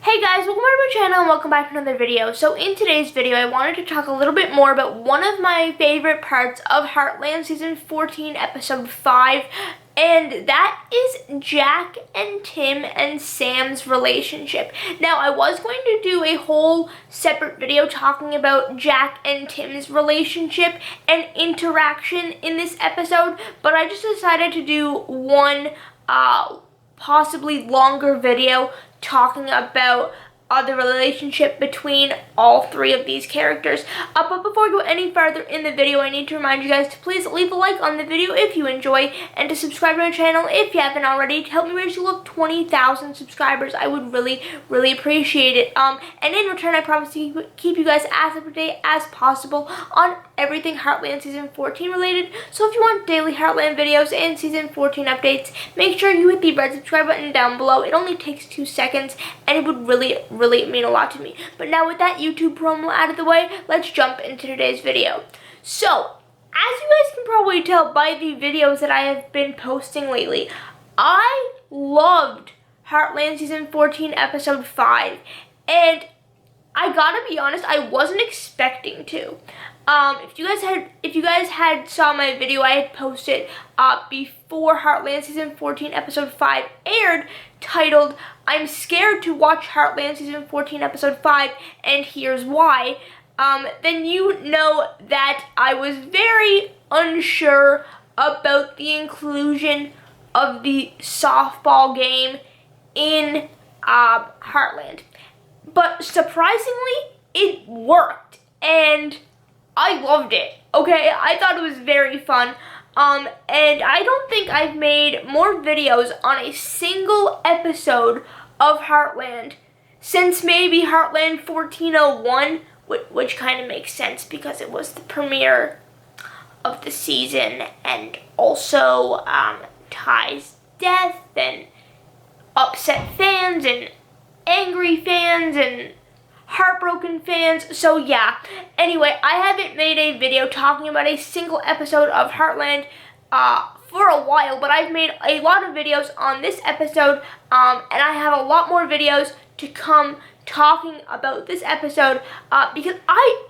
Hey guys, welcome back to my channel and welcome back to another video. So in today's video, I wanted to talk a little bit more about one of my favorite parts of Heartland Season 14, Episode 5, and that is Jack and Tim and Sam's relationship. Now, I was going to do a whole separate video talking about Jack and Tim's relationship and interaction in this episode, but I just decided to do one possibly longer video talking about the relationship between all three of these characters. But before we go any further in the video, I need to remind you guys to please leave a like on the video if you enjoy, and to subscribe to my channel if you haven't already, to help me raise to 20,000 subscribers. I would really appreciate it. And in return, I promise to keep you guys as up to date as possible on everything Heartland Season 14 related. So if you want daily Heartland videos and Season 14 updates, make sure you hit the red subscribe button down below. It only takes 2 seconds, and it would really mean a lot to me. But now with that YouTube promo out of the way, let's jump into today's video. So, as you guys can probably tell by the videos that I have been posting lately, I loved Heartland Season 14 Episode 5, and I gotta be honest, I wasn't expecting to. If you guys had saw my video I had posted before Heartland Season 14 Episode 5 aired, titled "I'm scared to watch Heartland Season 14 Episode 5 and here's why," then you know that I was very unsure about the inclusion of the softball game in Heartland. But surprisingly, it worked, and I loved it, okay? I thought it was very fun, and I don't think I've made more videos on a single episode of Heartland since maybe Heartland 1401, which kind of makes sense because it was the premiere of the season, and also Ty's death, and upset fans, and angry fans, and heartbroken fans. So yeah, anyway, I haven't made a video talking about a single episode of Heartland for a while, but I've made a lot of videos on this episode, and I have a lot more videos to come talking about this episode, because I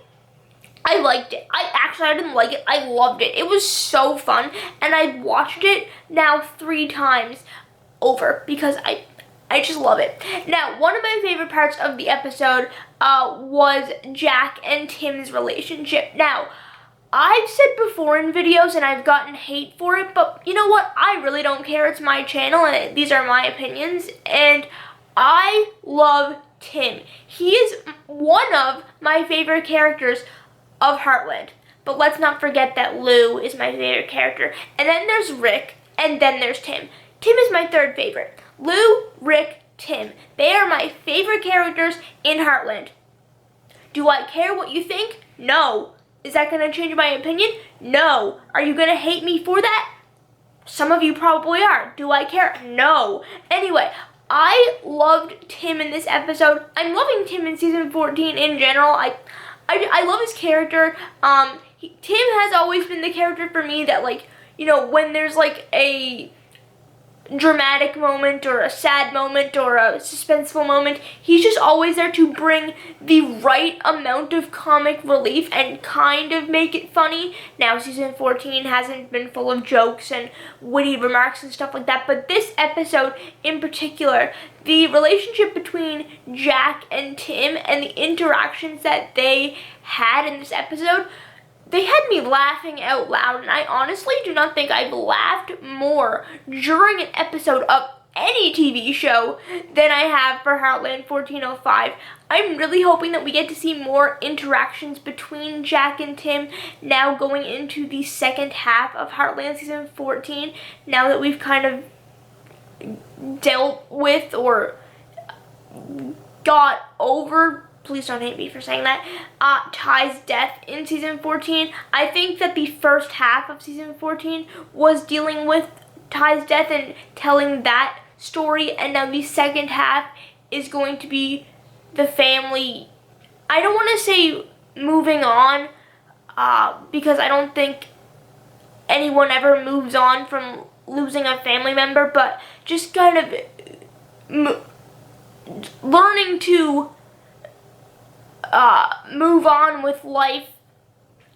liked it. I didn't like it, I loved it. It was so fun, and I've watched it now 3 times over because I just love it. Now, one of my favorite parts of the episode was Jack and Tim's relationship. Now, I've said before in videos, and I've gotten hate for it, but you know what? I really don't care. It's my channel, and these are my opinions, and I love Tim. He is one of my favorite characters of Heartland. But let's not forget that Lou is my favorite character. And then there's Rick, and then there's Tim. Tim is my 3rd favorite. Lou, Rick, Tim. They are my favorite characters in Heartland. Do I care what you think? No. Is that going to change my opinion? No. Are you going to hate me for that? Some of you probably are. Do I care? No. Anyway, I loved Tim in this episode. I'm loving Tim in Season 14 in general. I love his character. Tim has always been the character for me that, like, you know, when there's like a dramatic moment or a sad moment or a suspenseful moment, he's just always there to bring the right amount of comic relief and kind of make it funny. Now, Season 14 hasn't been full of jokes and witty remarks and stuff like that, but this episode in particular, the relationship between Jack and Tim and the interactions that they had in this episode, they had me laughing out loud, and I honestly do not think I've laughed more during an episode of any TV show than I have for Heartland 1405. I'm really hoping that we get to see more interactions between Jack and Tim now going into the second half of Heartland Season 14, now that we've kind of dealt with or got over, please don't hate me for saying that, Ty's death in Season 14. I think that the first half of Season 14 was dealing with Ty's death and telling that story, and now the second half is going to be the family. I don't want to say moving on, because I don't think anyone ever moves on from losing a family member, but just kind of learning to move on with life,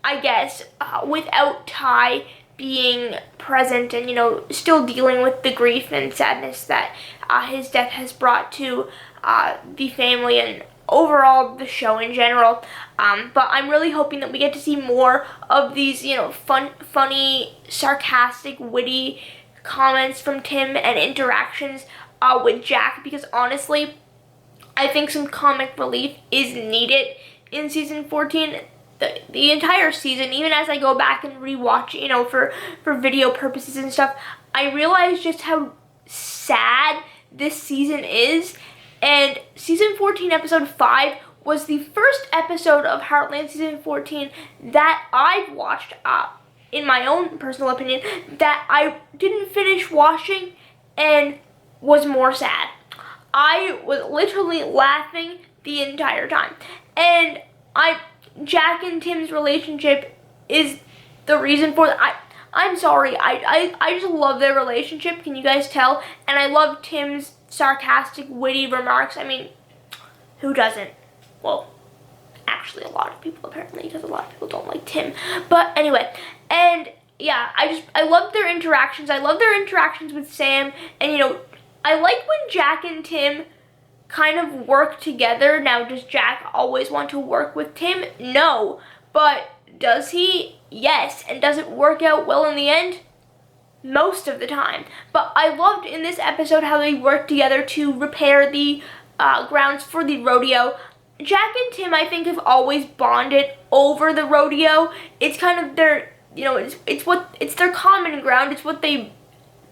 I guess, without Ty being present and, you know, still dealing with the grief and sadness that his death has brought to the family and overall the show in general. But I'm really hoping that we get to see more of these, you know, funny, sarcastic, witty comments from Tim and interactions with Jack, because honestly, I think some comic relief is needed in season 14. The entire season, even as I go back and rewatch it, you know, for video purposes and stuff, I realize just how sad this season is. And season 14, episode 5 was the first episode of Heartland season 14 that I've watched, in my own personal opinion, that I didn't finish watching and was more sad. I was literally laughing the entire time. And Jack and Tim's relationship is the reason for that. I'm sorry, I just love their relationship, can you guys tell? And I love Tim's sarcastic, witty remarks. I mean, who doesn't? Well, actually a lot of people apparently, because a lot of people don't like Tim. But anyway, and yeah, I love their interactions. I love their interactions with Sam, and you know, I like when Jack and Tim kind of work together. Now, does Jack always want to work with Tim? No. But does he? Yes. And does it work out well in the end? Most of the time. But I loved in this episode how they worked together to repair the grounds for the rodeo. Jack and Tim, I think, have always bonded over the rodeo. It's kind of their, you know, it's their common ground. It's what they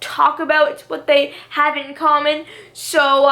talk about. It's what they have in common. So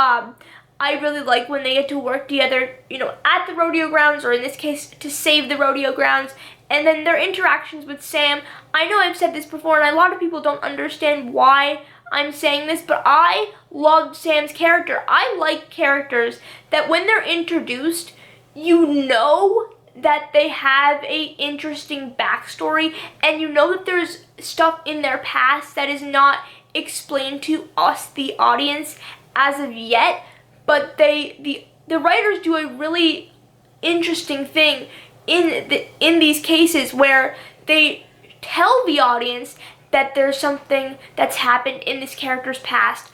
I really like when they get to work together, you know, at the rodeo grounds, or in this case, to save the rodeo grounds. And then their interactions with Sam. I know I've said this before, and a lot of people don't understand why I'm saying this, but I loved Sam's character. I like characters that when they're introduced, you know that they have a interesting backstory, and you know that there's stuff in their past that is not explained to us, the audience, as of yet. But the writers do a really interesting thing in these cases where they tell the audience that there's something that's happened in this character's past,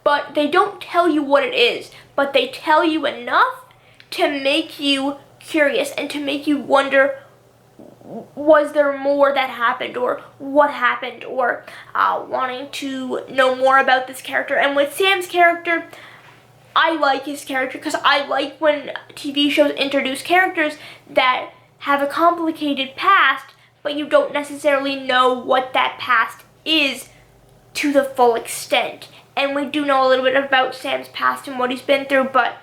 but they don't tell you what it is, but they tell you enough to make you curious and to make you wonder, was there more that happened, or what happened, or wanting to know more about this character. And with Sam's character, I like his character because I like when TV shows introduce characters that have a complicated past, but you don't necessarily know what that past is to the full extent. And we do know a little bit about Sam's past and what he's been through, but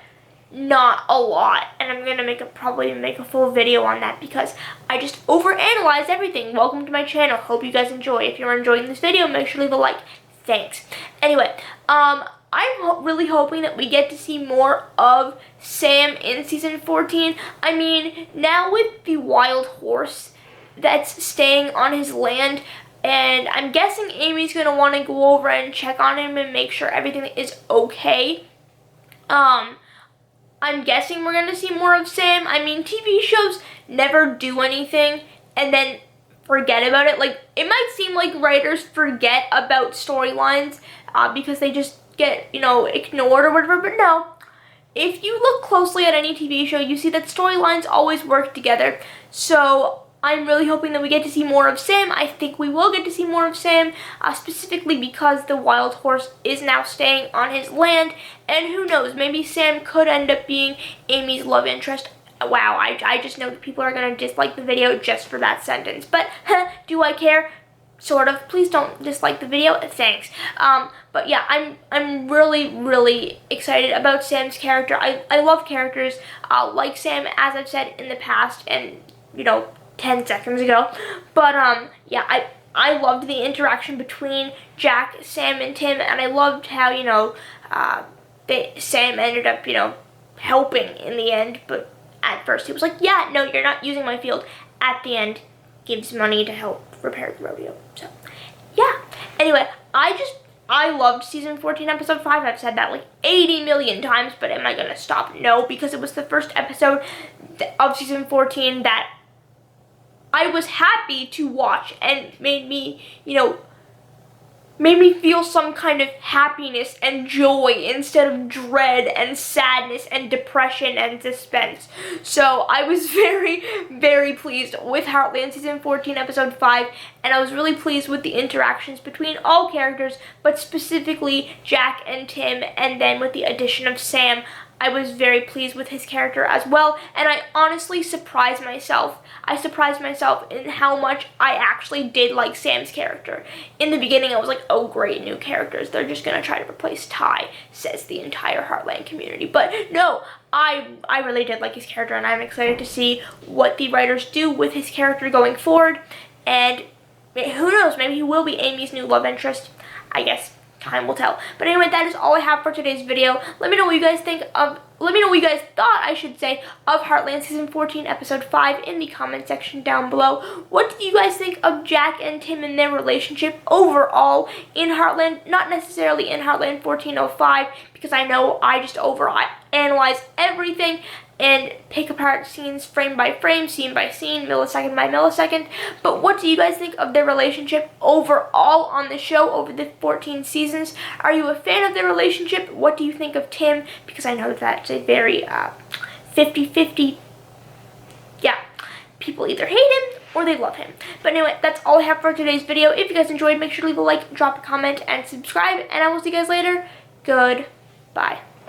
not a lot. And I'm gonna probably make a full video on that because I just overanalyze everything. Welcome to my channel. Hope you guys enjoy. If you're enjoying this video, make sure to leave a like. Thanks. Anyway, I'm really hoping that we get to see more of Sam in season 14. I mean, now with the wild horse that's staying on his land, and I'm guessing Amy's going to want to go over and check on him and make sure everything is okay. I'm guessing we're going to see more of Sam. I mean, TV shows never do anything and then forget about it. Like, it might seem like writers forget about storylines because they just get, you know, ignored or whatever, but no. If you look closely at any TV show, you see that storylines always work together. So I'm really hoping that we get to see more of Sam. I think we will get to see more of Sam, specifically because the wild horse is now staying on his land, and who knows, maybe Sam could end up being Amy's love interest. Wow, I just know that people are going to dislike the video just for that sentence, but do I care? Sort of. Please don't dislike the video. Thanks. But yeah, I'm really excited about Sam's character. I love characters like Sam, as I've said in the past, and you know, 10 seconds ago. But yeah, I loved the interaction between Jack, Sam, and Tim, and I loved how, you know, Sam ended up, you know, helping in the end. But at first he was like, yeah, no, you're not using my field. At the end, gives money to help repair the rodeo. So yeah, anyway, I just I loved season 14, episode 5. I've said that like 80 million times, but am I going to stop? No, because it was the first episode of season 14 that I was happy to watch and made me, made me feel some kind of happiness and joy instead of dread and sadness and depression and suspense. So I was very, very pleased with Heartland season 14, episode 5, and I was really pleased with the interactions between all characters, but specifically Jack and Tim, and then with the addition of Sam. I was very pleased with his character as well, and I honestly surprised myself. I surprised myself in how much I actually did like Sam's character. In the beginning, I was like, oh great, new characters. They're just gonna try to replace Ty, says the entire Heartland community. But no, I really did like his character, and I'm excited to see what the writers do with his character going forward. And who knows, maybe he will be Amy's new love interest. I guess time will tell. But anyway, that is all I have for today's video. Let me know what you guys think of, let me know what you guys thought, I should say, of Heartland season 14, episode 5 in the comment section down below. What did you guys think of Jack and Tim and their relationship overall in Heartland? Not necessarily in Heartland 1405, because I know I just overanalyze everything and pick apart scenes frame by frame, scene by scene, millisecond by millisecond. But what do you guys think of their relationship overall on the show over the 14 seasons? Are you a fan of their relationship? What do you think of Tim? Because I know that's a very 50-50, yeah. People either hate him or they love him. But anyway, that's all I have for today's video. If you guys enjoyed, make sure to leave a like, drop a comment, and subscribe. And I will see you guys later. Goodbye.